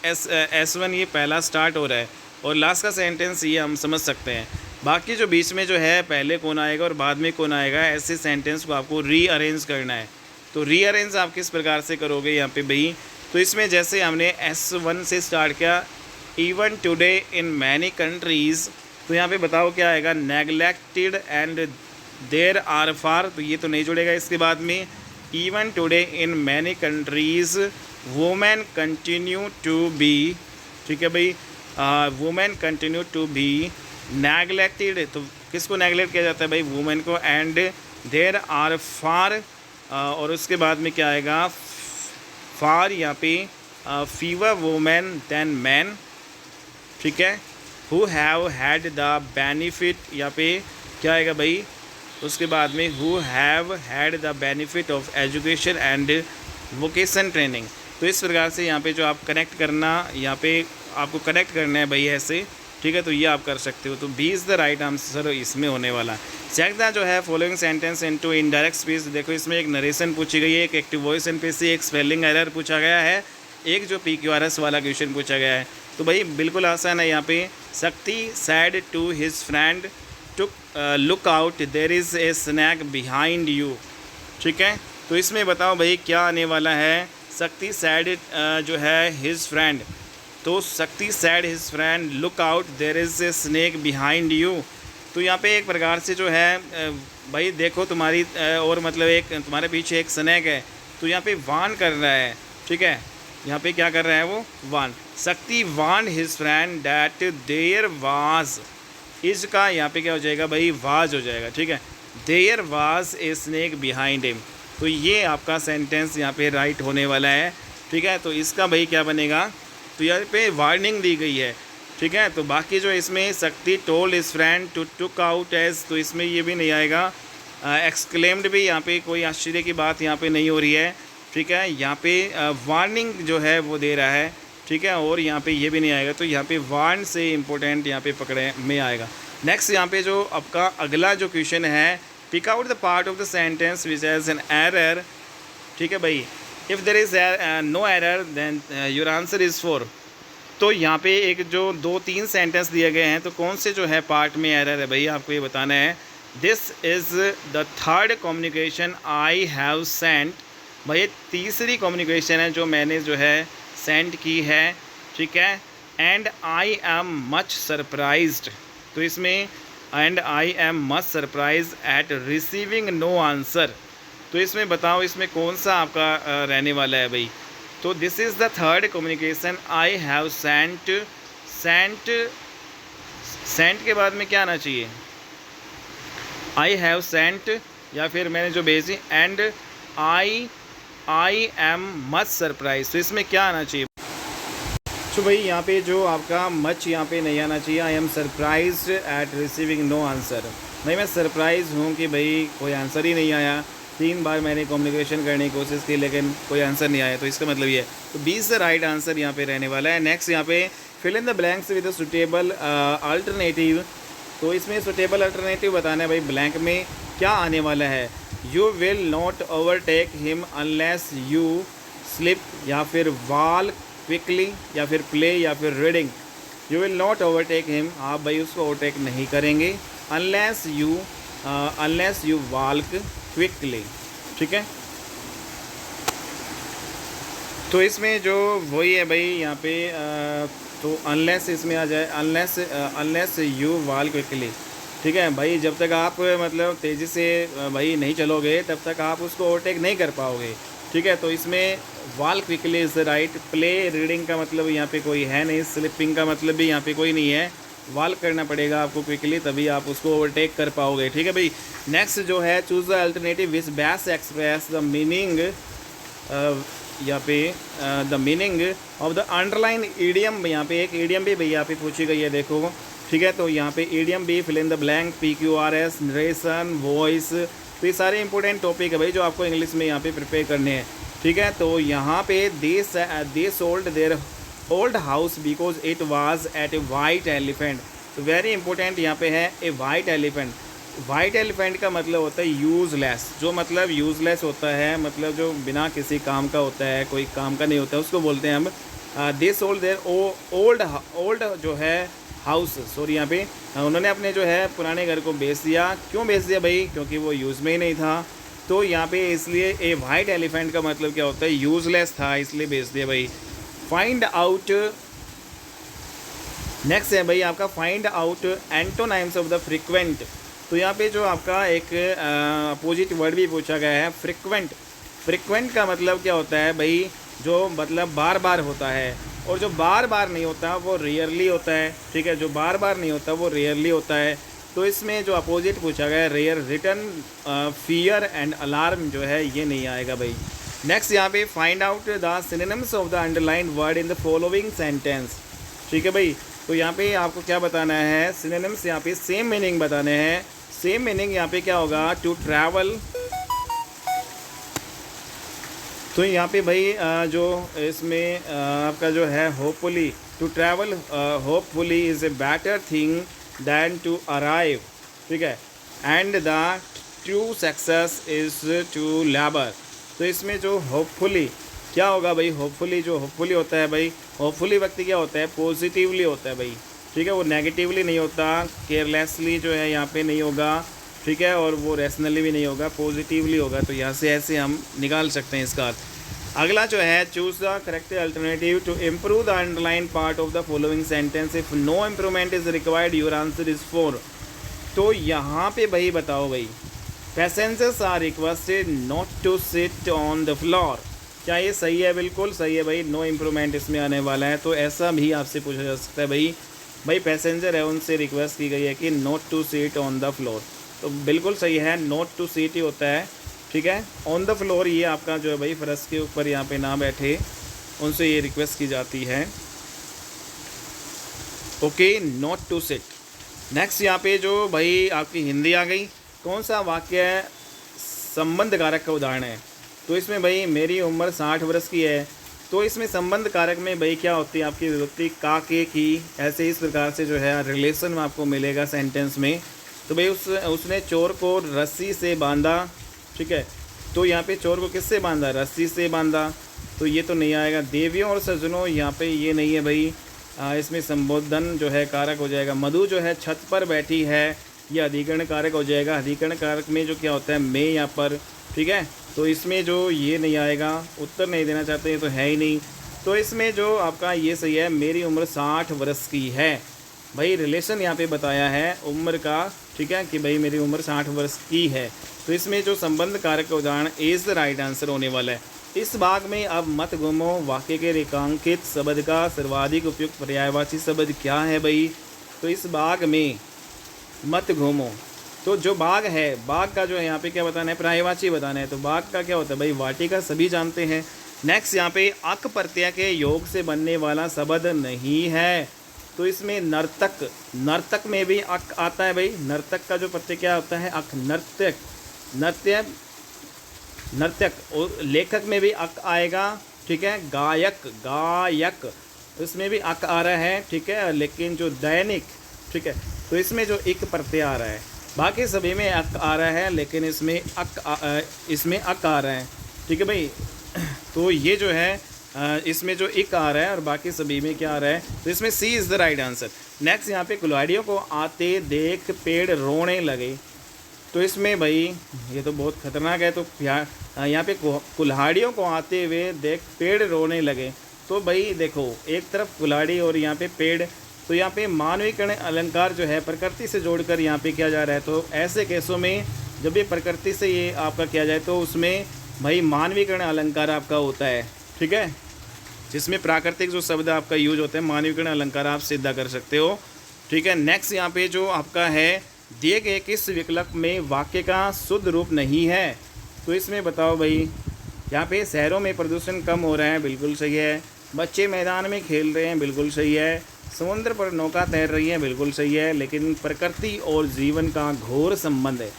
S1 ये पहला स्टार्ट हो रहा है, और लास्ट का सेंटेंस ये हम समझ सकते हैं। बाकी जो बीच में जो है पहले कौन आएगा और बाद में कौन आएगा, ऐसे सेंटेंस को आपको रीअरेंज करना है। तो रीअरेंज आप किस प्रकार से करोगे यहाँ पे भाई, तो इसमें जैसे हमने S1 से स्टार्ट किया, even today in many countries, तो यहाँ पे बताओ क्या आएगा, neglected and there are far, तो ये तो नहीं जुड़ेगा इसके बाद में। Even today in many countries women continue to be, ठीक है भाई, women continue to be neglected, तो किसको नेगलेक्ट किया जाता है भाई, वुमेन को। एंड देर आर फार, और उसके बाद में क्या आएगा, फार यहाँ पे फीवर वुमेन देन मैन। ठीक है, who have had the benefit, यहाँ पे क्या आएगा भाई, उसके बाद में who have had the benefit of education and vocation training. तो इस प्रकार से यहाँ पे जो आप कनेक्ट करना, यहाँ पे आपको कनेक्ट करना है भाई ऐसे। ठीक है, तो ये आप कर सकते हो। तो B is the right answer इसमें होने वाला। चेक द जो है following sentence into indirect speech. देखो इसमें एक नरेशन पूछी गई है, एक एक्टिव वॉइस एनपीसी, एक स्पेलिंग एरर पूछा गया है, एक जो PQRS वाला क्वेश्चन पूछा गया है। तो भाई बिल्कुल आसान है यहाँ पे। Shakti said to his friend took look out there is a snake behind you. ठीक है, तो इसमें बताओ भाई क्या आने वाला है, शक्ति सैड जो है हिज फ्रेंड, तो Shakti said his friend look out there is a snake behind you. तो यहाँ पे एक प्रकार से जो है भाई देखो तुम्हारी और मतलब एक तुम्हारे पीछे एक स्नेक है, तो यहाँ पे वार्न कर रहा है, ठीक है। यहाँ पे क्या कर रहा है वो, warn. Shakti warn his friend that there was, is का यहाँ पे क्या हो जाएगा भाई, वाज हो जाएगा, ठीक है। There was a snake behind him, तो ये आपका सेंटेंस यहाँ पे राइट होने वाला है, ठीक है। तो इसका भाई क्या बनेगा, तो यहाँ पे वार्निंग दी गई है, ठीक है। तो बाकी जो इसमें Shakti told his friend to took out as, तो इसमें ये भी नहीं आएगा। एक्सक्लेम्ड भी यहाँ पे कोई आश्चर्य की बात यहाँ पे नहीं हो रही है, ठीक है। यहाँ पे वार्निंग जो है वो दे रहा है, ठीक है। और यहाँ पे ये भी नहीं आएगा, तो यहाँ पे वार्न से इम्पोर्टेंट यहाँ पे पकड़े में आएगा। नेक्स्ट यहाँ पे जो आपका अगला जो क्वेश्चन है, pick out the part of the sentence which has an error, ठीक है भाई। If there is no error then your answer is 4। तो यहाँ पे एक जो 2-3 सेंटेंस दिए गए हैं, तो कौन से जो है पार्ट में एरर है भाई, आपको ये बताना है। This is the third communication I have Saint, भाई तीसरी कम्युनिकेशन है जो मैंने जो है सेंड की है, ठीक है। And I am much surprised, तो इसमें and I am much surprise at receiving no answer, तो इसमें बताओ इसमें कौन सा आपका रहने वाला है भाई। तो this is the third communication I have sent, sent के बाद में क्या आना चाहिए, आई हैव सेंट, या फिर मैंने जो भेजी and I am much surprise, तो इसमें क्या आना चाहिए। तो भाई यहाँ पे जो आपका मच यहाँ पे नहीं आना चाहिए, I am surprised at receiving no answer. भाई मैं सरप्राइज़ हूँ कि भाई कोई आंसर ही नहीं आया, 3 बार मैंने कम्युनिकेशन करने की कोशिश की लेकिन कोई आंसर नहीं आया, तो इसका मतलब ये है। तो 20 से राइट आंसर यहाँ पे रहने वाला है। नेक्स्ट यहाँ पे fill in the blanks with suitable alternative, तो इसमें सुटेबल अल्टरनेटिव बताना है भाई, ब्लैंक में क्या आने वाला है। You will not overtake him unless you slip, या फिर वॉल क्विकली, या फिर प्ले, या फिर reading. You will not overtake him, आप भाई उसको ओवरटेक नहीं करेंगे, अनलेस यू वॉल्क क्विकली, ठीक है। तो इसमें जो वही है भाई यहाँ पे तो अनलेस इसमें आ जाए, अनलेस यू वॉल्क क्विकली, ठीक है भाई। जब तक आप मतलब तेज़ी से भाई नहीं चलोगे तब तक आप उसको ओवरटेक नहीं कर पाओगे, ठीक है। तो इसमें walk quickly is right. Play reading का मतलब यहाँ पे कोई है नहीं, स्लिपिंग का मतलब भी यहाँ पे कोई नहीं है, वॉल्क करना पड़ेगा आपको क्विकली, तभी आप उसको ओवरटेक कर पाओगे, ठीक है भाई। नेक्स्ट जो है choose the alternative which best express the meaning, यहाँ पे the meaning of the underline idiom, यहाँ पे एक ईडियम भी भैया यहाँ पे पूछी गई है, देखो, ठीक है। तो यहाँ पे ईडियम भी fill in the blank, PQRS, narration, voice, तो ये सारे इंपॉर्टेंट टॉपिक है भाई जो आपको इंग्लिश में यहाँ पे प्रिपेयर करने हैं, ठीक है। तो यहाँ पे they sold their old house because it was at A white elephant, तो वेरी इंपॉर्टेंट यहाँ पे है ए वाइट एलिफेंट। वाइट एलिफेंट का मतलब होता है यूज़लेस, जो मतलब यूज़लेस होता है, मतलब जो बिना किसी काम का होता है, कोई काम का नहीं होता है, उसको बोलते हैं हम दे सोल्ड देयर ओल्ड जो है हाउस, सॉरी यहाँ पे उन्होंने अपने जो है पुराने घर को बेच दिया। क्यों बेच दिया भाई, क्योंकि वो यूज़ में ही नहीं था, तो यहाँ पे इसलिए ए वाइट एलिफेंट का मतलब क्या होता है, यूज़लेस था, इसलिए बेच दिया भाई। फाइंड आउट, नेक्स्ट है भाई आपका find out antonyms of the frequent, तो यहाँ पे जो आपका एक अपोजिट वर्ड भी पूछा गया है, फ्रिक्वेंट। फ्रिक्वेंट का मतलब क्या होता है भाई, जो मतलब बार बार होता है, और जो बार बार नहीं होता वो रेयरली होता है, ठीक है। जो बार बार नहीं होता वो रेयरली होता है, तो इसमें जो अपोजिट पूछा गया है rare, return, fear and alarm जो है ये नहीं आएगा भाई। नेक्स्ट यहाँ पे find out the synonyms of the underlined word in the following sentence, ठीक है भाई। तो यहाँ पे आपको क्या बताना है, सिनोनिम्स यहाँ पे सेम मीनिंग बताने हैं। सेम मीनिंग यहाँ पे क्या होगा, टू ट्रैवल, तो यहाँ पे भाई जो इसमें आपका जो है hopefully, to travel hopefully is a better thing than to arrive, ठीक है। And the true success is to labour, तो इसमें जो होपफुली क्या होगा भाई, होपफुली जो होपफुली होता है भाई, होपफुली व्यक्ति क्या होता है, पॉजिटिवली होता है भाई, ठीक है। वो नेगेटिवली नहीं होता, केयरलेसली जो है यहाँ पे नहीं होगा, ठीक है, और वो रैशनली भी नहीं होगा, पॉजिटिवली होगा। तो यहाँ से ऐसे हम निकाल सकते हैं इसका अर्थ। अगला जो है, choose the correct alternative to improve the underline part of the following sentence, if no improvement is required your answer is 4। तो यहाँ पे भाई बताओ भाई, passengers are requested not to sit on the floor, क्या ये सही है? बिल्कुल सही है भाई, नो इम्प्रूवमेंट इसमें आने वाला है। तो ऐसा भी आपसे पूछा जा सकता है भाई पैसेंजर है उनसे रिक्वेस्ट की गई है कि not to seat on the floor, तो बिल्कुल सही है, नॉट टू सीट ही होता है, ठीक है। ऑन द फ्लोर ये आपका जो है भाई फर्श के ऊपर यहाँ पे ना बैठे, उनसे ये रिक्वेस्ट की जाती है, okay, not to sit. Next यहाँ पे जो भाई आपकी हिंदी आ गई, कौन सा वाक्य है संबंध कारक का उदाहरण है? तो इसमें भाई मेरी उम्र 60 वर्ष की है, तो इसमें संबंध कारक में भाई क्या होती है आपकी विभक्ति का, के, की, ऐसे इस प्रकार से जो है रिलेशन में आपको मिलेगा सेंटेंस में। तो भाई उसने चोर को रस्सी से बांधा, ठीक है, तो यहाँ पे चोर को किससे बांधा? रस्सी से बांधा, तो ये तो नहीं आएगा। देवियों और सज्जनों, यहाँ पे ये नहीं है भाई, इसमें संबोधन जो है कारक हो जाएगा। मधु जो है छत पर बैठी है, ये अधिकरण कारक हो जाएगा। अधिकरण कारक में जो क्या होता है, मैं यहाँ पर, ठीक है, तो इसमें जो ये नहीं आएगा, उत्तर नहीं देना चाहते हैं तो है ही नहीं। तो इसमें जो आपका ये सही है, मेरी उम्र 60 वर्ष की है, भाई रिलेशन यहाँ पे बताया है उम्र का, ठीक है, कि भाई मेरी उम्र 60 वर्ष की है। तो इसमें जो संबंध कारक का उदाहरण इज़ द राइट आंसर होने वाला है। इस भाग में अब मत घूमो, वाक्य के रेखांकित शब्द का सर्वाधिक उपयुक्त पर्यायवाची शब्द क्या है भाई? तो इस भाग में मत घूमो, तो जो बाग है, बाग का जो है यहाँ पे क्या बताना है? पर्यायवाची बताना है। तो बाग का क्या होता है भाई? वाटिका, सभी जानते हैं। नेक्स्ट यहाँ पे अक प्रत्यय के योग से बनने वाला शब्द नहीं है, तो इसमें नर्तक, नर्तक में भी अक आता है भाई। नर्तक का जो प्रत्यय क्या होता है? अक, नर्तक, नृत्य, नर्तक, और लेखक में भी अक आएगा, ठीक है। गायक, गायक, इसमें भी अक आ रहा है, ठीक है, लेकिन जो दैनिक, ठीक है, तो इसमें जो इक प्रत्यय आ रहा है। बाकी सभी में अक आ रहा है, लेकिन इसमें इसमें अक आ रहा है, ठीक है भाई। तो ये जो है इसमें जो इक आ रहा है और बाकी सभी में क्या आ रहा है? तो इसमें C is the right answer. Next यहाँ पे कुल्हाड़ियों को आते देख पेड़ रोने लगे, तो इसमें भाई ये तो बहुत खतरनाक है। तो यहाँ पे कुल्हाड़ियों को आते हुए देख पेड़ रोने लगे, तो भाई देखो एक तरफ कुल्हाड़ी और यहाँ पे पेड़, तो यहाँ पे मानवीकरण अलंकार जो है प्रकृति से जोड़कर यहाँ पे किया जा रहा है। तो ऐसे केसों में जब ये प्रकृति से ये आपका किया जाए तो उसमें भाई मानवीकरण अलंकार आपका होता है, ठीक है, जिसमें प्राकृतिक जो शब्द आपका यूज होता है मानवीकरण अलंकार आप सिद्ध कर सकते हो, ठीक है। नेक्स्ट यहाँ पे जो आपका है, दिए गए किस विकल्प में वाक्य का शुद्ध रूप नहीं है? तो इसमें बताओ भाई, यहाँ पे शहरों में प्रदूषण कम हो रहा है, बिल्कुल सही है। बच्चे मैदान में खेल रहे हैं, बिल्कुल सही है। समुद्र पर नौका तैर रही है, बिल्कुल सही है। लेकिन प्रकृति और जीवन का घोर संबंध है,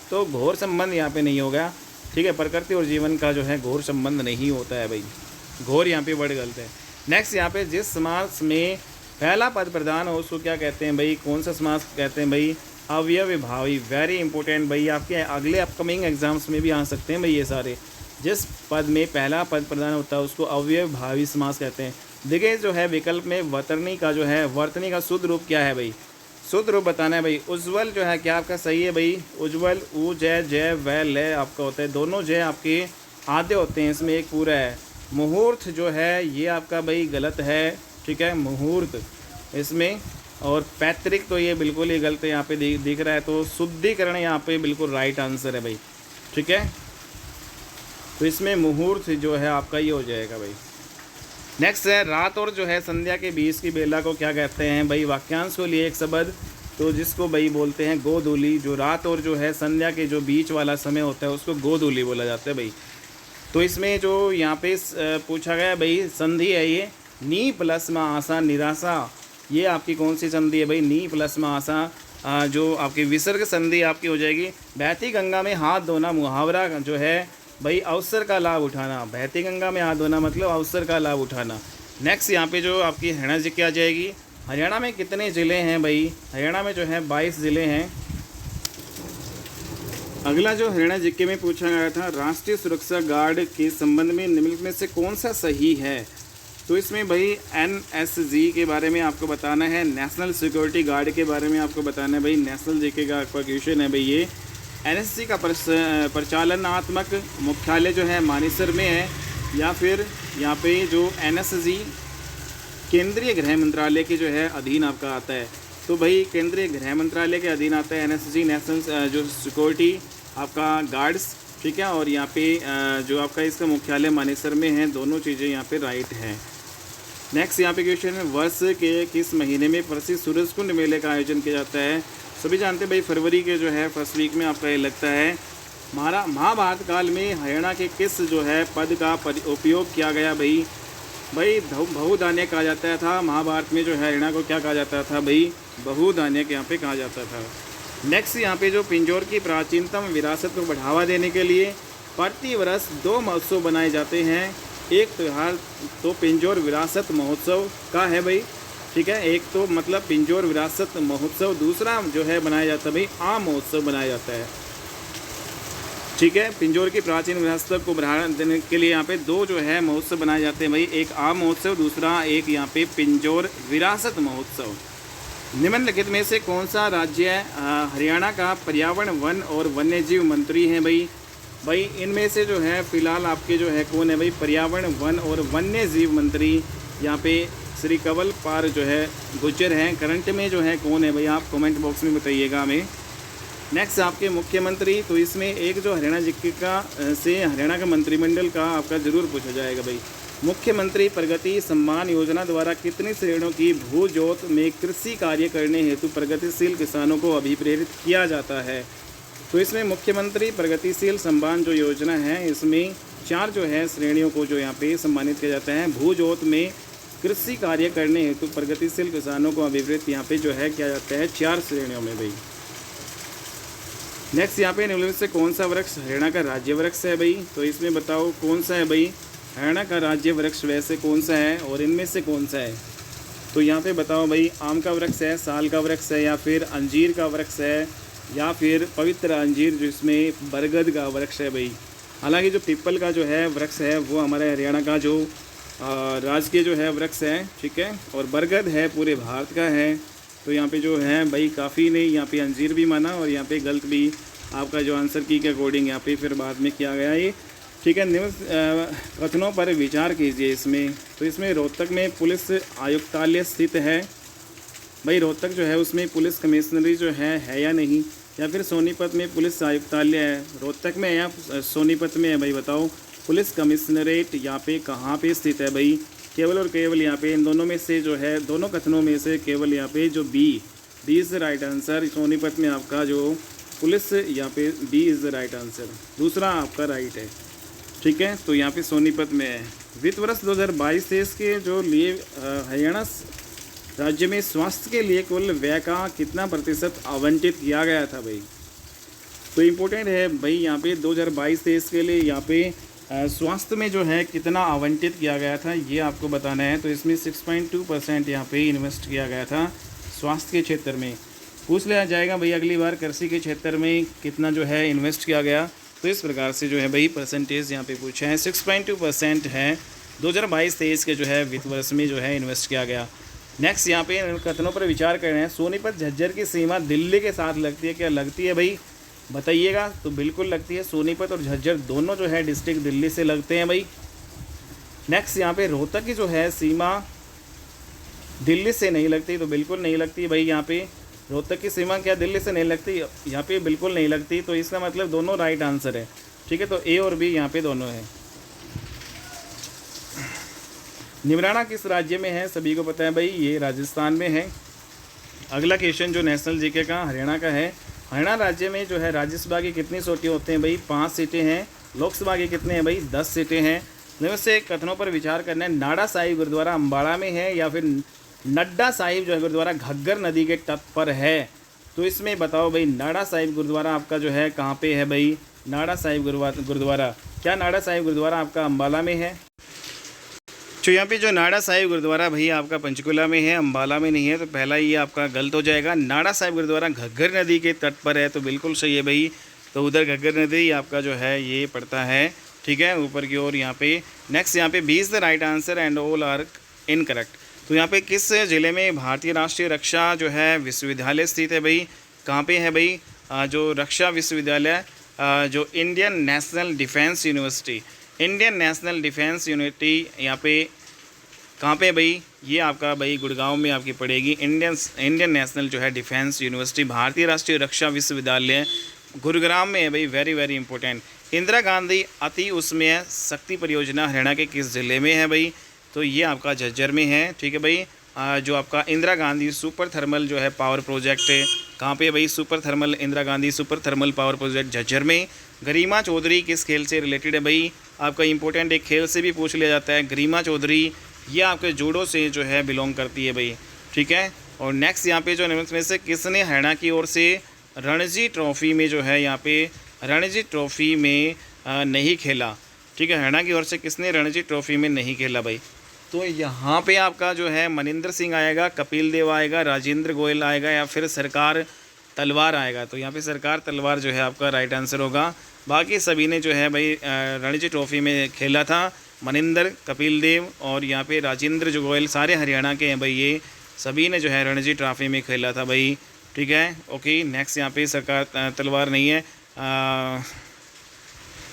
तो घोर संबंध यहाँ पे नहीं होगा, ठीक है। प्रकृति और जीवन का जो है घोर संबंध नहीं होता है भाई, घोर यहाँ पे वर्ड गलत है। नेक्स्ट यहाँ पे जिस समास में पहला पद प्रधान हो उसको क्या कहते हैं भाई? कौन सा समास कहते हैं भाई? अव्ययभावी, वेरी इंपॉर्टेंट भाई, आपके अगले अपकमिंग एग्जाम्स में भी आ सकते हैं भाई ये सारे। जिस पद में पहला पद प्रधान होता है उसको अव्ययभावी समास कहते हैं। देखिए जो है विकल्प में वर्तनी का जो है, वर्तनी का शुद्ध रूप क्या है भाई? शुद्ध रूप बताना है भाई। उज्ज्वल जो है क्या आपका सही है भाई? उज्ज्वल, उ जय, जय व लय आपका होता है, दोनों जय आपके आधे होते हैं, इसमें एक पूरा है। मुहूर्त जो है ये आपका भाई गलत है, ठीक है, मुहूर्त इसमें। और पैतृक तो ये बिल्कुल ही गलत है, यहाँ पे दिख रहा है। तो शुद्धिकरण यहाँ पे बिल्कुल राइट आंसर है भाई, ठीक है। तो इसमें मुहूर्त जो है आपका ये हो जाएगा भाई। नेक्स्ट है रात और जो है संध्या के बीच की बेला को क्या कहते हैं भाई? वाक्यांश को लिए एक शब्द, तो जिसको भाई बोलते हैं गोधूली। जो रात और जो है संध्या के जो बीच वाला समय होता है उसको गोधूली बोला जाता है भाई। तो इसमें जो यहाँ पे पूछा गया भाई संधि है ये, नी प्लस में आशा निराशा, ये आपकी कौन सी संधि है भाई? नी प्लस में आशा, जो आपकी विसर्ग संधि आपकी हो जाएगी। बहती गंगा में हाथ धोना मुहावरा जो है भाई, अवसर का लाभ उठाना। बहती गंगा में हाथ धोना मतलब अवसर का लाभ उठाना। नेक्स्ट यहाँ पे जो आपकी हरियाणा जी की आ जाएगी। हरियाणा में कितने ज़िले हैं भाई? हरियाणा में जो है 22 ज़िले हैं। अगला जो हरियाणा जीके में पूछा गया था, राष्ट्रीय सुरक्षा गार्ड के संबंध में निम्नलिखित में से कौन सा सही है? तो इसमें भाई NSG के बारे में आपको बताना है, नेशनल सिक्योरिटी गार्ड के बारे में आपको बताना है भाई। नेशनल जीके का आपका क्वेश्चन है भाई ये। NSG का परिचालनात्मक मुख्यालय जो है मानेसर में है। या फिर यहाँ पे जो NSG केंद्रीय गृह मंत्रालय के जो है अधीन आपका आता है। तो भाई केंद्रीय गृह मंत्रालय के अधीन आता है NSG, नेशनल जो सिक्योरिटी आपका गार्ड्स, ठीक है। और यहाँ पे जो आपका इसका मुख्यालय मानेसर में है, दोनों चीज़ें यहाँ पे राइट हैं। नेक्स्ट यहाँ पे क्वेश्चन है, वर्ष के किस महीने में प्रसिद्ध सूरजकुंड मेले का आयोजन किया जाता है। सभी जानते हैं भाई फरवरी के जो है फर्स्ट वीक में आपका ये लगता है। महाभारत काल में हरियाणा के किस जो है पद का उपयोग किया गया भाई बहुधान्य कहा जाता था। महाभारत में जो है हरियाणा को क्या कहा जाता था भाई, बहुधान्य के यहाँ पे कहा जाता था। नेक्स्ट यहाँ पे जो पिंजौर की प्राचीनतम विरासत को बढ़ावा देने के लिए प्रति वर्ष 2 महोत्सव बनाए जाते हैं। एक त्यौहार तो पिंजौर विरासत महोत्सव का है भाई, ठीक है। एक तो मतलब पिंजौर विरासत महोत्सव, दूसरा जो है बनाया जाता है भाई आम महोत्सव बनाया जाता है, ठीक है। पिंजौर की प्राचीन विरासत को बढ़ावा देने के लिए यहाँ पे 2 जो है महोत्सव बनाए जाते हैं भाई, एक आम महोत्सव, दूसरा एक यहाँ पे पिंजौर विरासत महोत्सव। निम्नलिखित में से कौन सा राज्य हरियाणा का पर्यावरण, वन और वन्यजीव मंत्री है भाई इनमें से जो है फिलहाल आपके जो है कौन है भाई पर्यावरण, वन और वन्यजीव मंत्री यहाँ पे श्री कंवर पाल जो है गुर्जर हैं। करंट में जो है कौन है भाई, आप कमेंट बॉक्स में बताइएगा हमें। नेक्स्ट आपके मुख्यमंत्री, तो इसमें एक जो हरियाणा जिले का से हरियाणा का मंत्रिमंडल का आपका जरूर पूछा जाएगा भाई। मुख्यमंत्री प्रगति सम्मान योजना द्वारा कितनी श्रेणियों की भू जोत में कृषि कार्य करने हेतु प्रगतिशील किसानों को अभिप्रेरित किया जाता है। तो इसमें मुख्यमंत्री प्रगतिशील सम्मान जो योजना है, इसमें 4 जो है श्रेणियों को जो यहाँ पे सम्मानित किया जाता है। भू जोत में कृषि कार्य करने हेतु प्रगतिशील किसानों को अभिप्रेरित यहाँ पे जो है किया जाता है 4 श्रेणियों में भाई। नेक्स्ट यहाँ पे निम्नलिखित से कौन सा वृक्ष हरियाणा का राज्य वृक्ष है भाई, तो इसमें बताओ कौन सा है भाई हरियाणा का राज्य वृक्ष, वैसे कौन सा है और इनमें से कौन सा है। तो यहाँ पे बताओ भाई आम का वृक्ष है, साल का वृक्ष है, या फिर अंजीर का वृक्ष है, या फिर पवित्र अंजीर जिसमें बरगद का वृक्ष है भाई। हालांकि जो पीपल का जो है वृक्ष है वो हमारे हरियाणा का जो राजकीय जो है वृक्ष है, ठीक है। और बरगद है पूरे भारत का है। तो यहाँ पे जो है भाई काफ़ी ने यहाँ पे अंजीर भी माना और यहाँ पे गलत भी आपका जो आंसर की के अकॉर्डिंग यहाँ पे फिर बाद में किया गया ये, ठीक है। निम्न कथनों पर विचार कीजिए इसमें। तो इसमें रोहतक में पुलिस आयुक्तालय स्थित है भाई, रोहतक जो है उसमें पुलिस कमिश्नरी जो है या नहीं, या फिर सोनीपत में पुलिस आयुक्तालय है, रोहतक में या सोनीपत में है भाई बताओ। पुलिस कमिश्नरेट यहाँ पे कहाँ पे स्थित है भाई, केवल और केवल यहाँ पे इन दोनों में से जो है दोनों कथनों में से केवल यहाँ पे जो B is the right answer. Sonipat में आपका जो पुलिस यहाँ पे B is the right answer, दूसरा आपका राइट है, ठीक है। तो यहाँ पे सोनीपत में है। वित्त वर्ष 2022-23 के जो लिए हरियाणा राज्य में स्वास्थ्य के लिए कुल व्यय का कितना प्रतिशत आवंटित किया गया था भाई। तो इम्पोर्टेंट है भाई यहाँ पे 2022-23 के लिए यहाँ पे स्वास्थ्य में जो है कितना आवंटित किया गया था ये आपको बताना है। तो इसमें 6.2% यहाँ पे इन्वेस्ट किया गया था स्वास्थ्य के क्षेत्र में। पूछ लिया जाएगा भाई अगली बार कृषि के क्षेत्र में कितना जो है इन्वेस्ट किया गया, तो इस प्रकार से जो है भाई परसेंटेज यहाँ पे पूछे हैं। 6.2% है 2022-23 के जो है वित्त वर्ष में जो है इन्वेस्ट किया गया। नेक्स्ट यहाँ पे कथनों पर विचार कर रहे हैं। सोनीपत झज्जर की सीमा दिल्ली के साथ लगती है, क्या लगती है भाई बताइएगा। तो बिल्कुल लगती है, सोनीपत और झज्जर दोनों जो है डिस्ट्रिक्ट दिल्ली से लगते हैं भाई। नेक्स्ट यहाँ पे रोहतक की जो है सीमा दिल्ली से नहीं लगती, तो बिल्कुल नहीं लगती भाई। यहाँ पे रोहतक की सीमा क्या दिल्ली से नहीं लगती, यहाँ पे बिल्कुल नहीं लगती। तो इसका मतलब दोनों राइट आंसर है, ठीक है। तो ए और बी यहाँ पे दोनों है। निमराना किस राज्य में है, सभी को पता है भाई ये राजस्थान में है। अगला क्वेश्चन जो नेशनल जीके का हरियाणा का है। हरियाणा राज्य में जो है राज्यसभा की कितनी सीटें होते हैं भाई, 5 सीटें हैं। लोकसभा की कितने हैं भाई, 10 सीटें हैं। इनमें से कथनों पर विचार करना है। नाड़ा साहिब गुरुद्वारा अम्बाड़ा में है या फिर नड्डा साहिब जो है गुरुद्वारा घग्गर नदी के तट पर है। तो इसमें बताओ भाई नाड़ा साहिब गुरुद्वारा आपका जो है कहाँ पे है भाई। नाड़ा साहिब गुरुद्वारा, क्या नाड़ा साहिब गुरुद्वारा आपका अम्बाला में है। तो यहाँ पे जो नाड़ा साहिब गुरुद्वारा भैया आपका पंचकुला में है, अम्बाला में नहीं है। तो पहला ये आपका गलत हो जाएगा। नाड़ा साहिब गुरुद्वारा घग्गर नदी के तट पर है, तो बिल्कुल सही है भाई। तो उधर घग्गर नदी आपका जो है ये पड़ता है, ठीक है, ऊपर की ओर यहाँ पे। नेक्स्ट यहाँ पे B is the right answer and all are incorrect. तो यहाँ पे किस ज़िले में भारतीय राष्ट्रीय रक्षा जो है विश्वविद्यालय स्थित है भाई, कहाँ पे है भाई। जो रक्षा विश्वविद्यालय जो Indian national defence university, Indian national defence university यहाँ पे कहाँ पे भाई, ये आपका भाई गुड़गांव में आपकी पड़ेगी। इंडियन नेशनल जो है डिफेंस यूनिवर्सिटी, भारतीय राष्ट्रीय रक्षा विश्वविद्यालय गुरुग्राम में है भाई, very very important. Indira Gandhi अति उष्मीय शक्ति परियोजना हरियाणा के किस ज़िले में है भाई, तो ये आपका झज्जर में है, ठीक है भाई। जो आपका इंदिरा गांधी सुपर थर्मल जो है पावर प्रोजेक्ट है, कहाँ पे भाई, super thermal, Indira Gandhi super thermal power project Jhajjar में। गरिमा चौधरी किस खेल से रिलेटेड है भाई, आपका इंपॉर्टेंट एक खेल से भी पूछ लिया जाता है। गरिमा चौधरी ये आपके जूडो से जो है बिलोंग करती है भाई, ठीक है। और नेक्स्ट यहाँ पे जो निम्न में से किसने हरियाणा की ओर से रणजी ट्रॉफी में जो है यहाँ पे रणजी ट्रॉफी में नहीं खेला, ठीक है। हरियाणा की ओर से किसने रणजी ट्रॉफी में नहीं खेला भाई, तो यहाँ पे आपका जो है मनिंदर सिंह आएगा, कपिल देव आएगा, राजेंद्र गोयल आएगा, या फिर सरकार तलवार आएगा। तो यहाँ पे सरकार तलवार जो है आपका राइट आंसर होगा। बाकी सभी ने जो है भाई रणजी ट्रॉफी में खेला था। मनिंदर, कपिल देव और यहाँ पे राजेंद्र जो गोयल सारे हरियाणा के हैं भाई, ये सभी ने जो है रणजी ट्रॉफी में खेला था भाई, ठीक है। ओके, नेक्स्ट यहाँ पे सरकार तलवार नहीं है,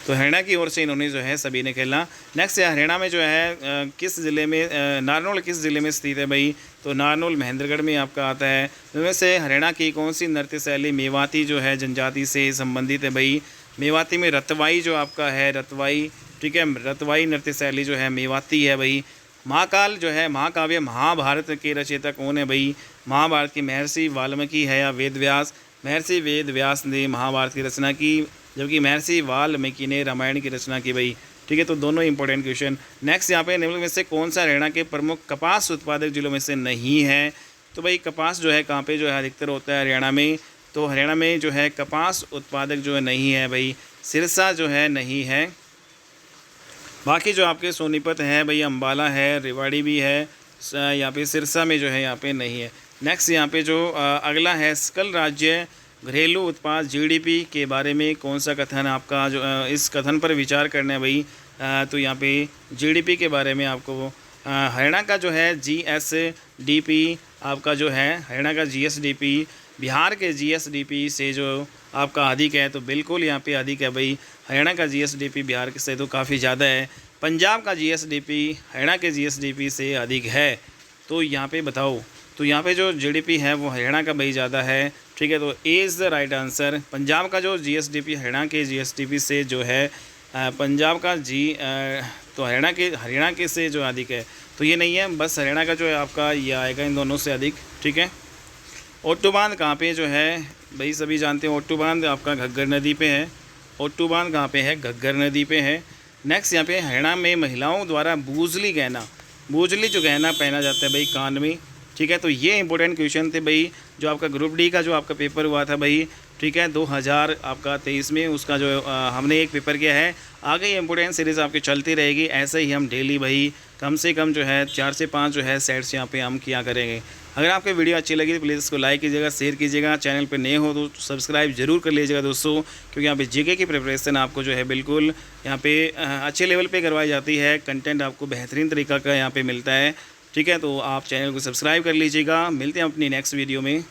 तो हरियाणा की ओर से इन्होंने जो है सभी ने खेला। नेक्स्ट हरियाणा में जो है किस ज़िले में नारनौल किस ज़िले में स्थित है भाई, तो नारनौल महेंद्रगढ़ में आपका आता है। इनमें से हरियाणा की कौन सी नृत्य शैली मेवाती जो है जनजाति से संबंधित है भाई, मेवाती में रतवाई जो आपका है, रतवाई, ठीक है, रतवाई नृत्य शैली जो है मेवाती है भाई। महाकाल जो है महाकाव्य महाभारत के रचयिता कौन है भाई, महाभारत की महर्षि वाल्मीकि है या वेद व्यास। महर्षि वेद व्यास ने महाभारत की रचना की, जबकि महर्षि वाल्मीकि ने रामायण की रचना की भाई, ठीक है। तो दोनों इंपॉर्टेंट क्वेश्चन। नेक्स्ट यहाँ पे निम्न में से कौन सा हरियाणा के प्रमुख कपास उत्पादक जिलों में से नहीं है, तो भाई कपास जो है कहाँ पे जो है अधिकतर होता है हरियाणा में, तो हरियाणा में जो है कपास उत्पादक जो है नहीं है भाई, सिरसा जो है नहीं है। बाकी जो आपके सोनीपत है भाई, अम्बाला है, रेवाड़ी भी है, यहाँ पे सिरसा में जो है यहाँ पे नहीं है। नेक्स्ट यहाँ पे जो अगला है सकल राज्य घरेलू उत्पाद जीडीपी के बारे में कौन सा कथन आपका जो इस कथन पर विचार करना है भाई, तो यहाँ पे जीडीपी के बारे में आपको हरियाणा का जो है जीएसडीपी आपका जो है हरियाणा का जीएसडीपी बिहार के जीएसडीपी से जो आपका अधिक है, तो बिल्कुल यहाँ पे अधिक है भाई। हरियाणा का जीएसडीपी बिहार से तो काफ़ी ज़्यादा है। पंजाब का जीएसडीपी हरियाणा के जीएसडीपी से अधिक है, तो यहाँ पे बताओ, तो यहाँ पे जो जीडीपी है वो हरियाणा का भाई ज़्यादा है, ठीक है। तो A is the right answer. Punjab का जो जीएसडीपी हरियाणा के जीएसडीपी से जो है पंजाब का तो हरियाणा के से जो अधिक है, तो ये नहीं है, बस हरियाणा का जो है आपका ये आएगा इन दोनों से अधिक, ठीक है। ओट्टू बांध कहाँ पे जो है भाई, सभी जानते हैं ओट्टू बांध आपका घग्गर नदी पे है। ओट्टू बांध कहाँ पे है, घग्गर नदी पे है। नेक्स्ट यहाँ पे हरियाणा में महिलाओं द्वारा बूजली जो गहना पहना जाता है भाई कान में, ठीक है। तो ये इंपॉर्टेंट क्वेश्चन थे भाई, जो आपका ग्रुप डी का जो आपका पेपर हुआ था भाई, ठीक है, 2023 में, उसका जो हमने एक पेपर किया है। आगे ये इंपॉर्टेंट सीरीज़ आपकी चलती रहेगी, ऐसे ही हम डेली भाई कम से कम जो है 4 से 5 जो है सेट्स यहाँ पे हम किया करेंगे। अगर आपको वीडियो अच्छी लगी तो प्लीज़ इसको लाइक कीजिएगा, शेयर कीजिएगा, चैनल पे नए हो तो सब्सक्राइब जरूर कर लीजिएगा दोस्तों, क्योंकि यहाँ पे जीके की प्रिपरेशन आपको जो है बिल्कुल यहाँ पे अच्छे लेवल पे करवाई जाती है। कंटेंट आपको बेहतरीन तरीका का यहाँ पे मिलता है, ठीक है। तो आप चैनल को सब्सक्राइब कर लीजिएगा। मिलते हैं अपनी नेक्स्ट वीडियो में।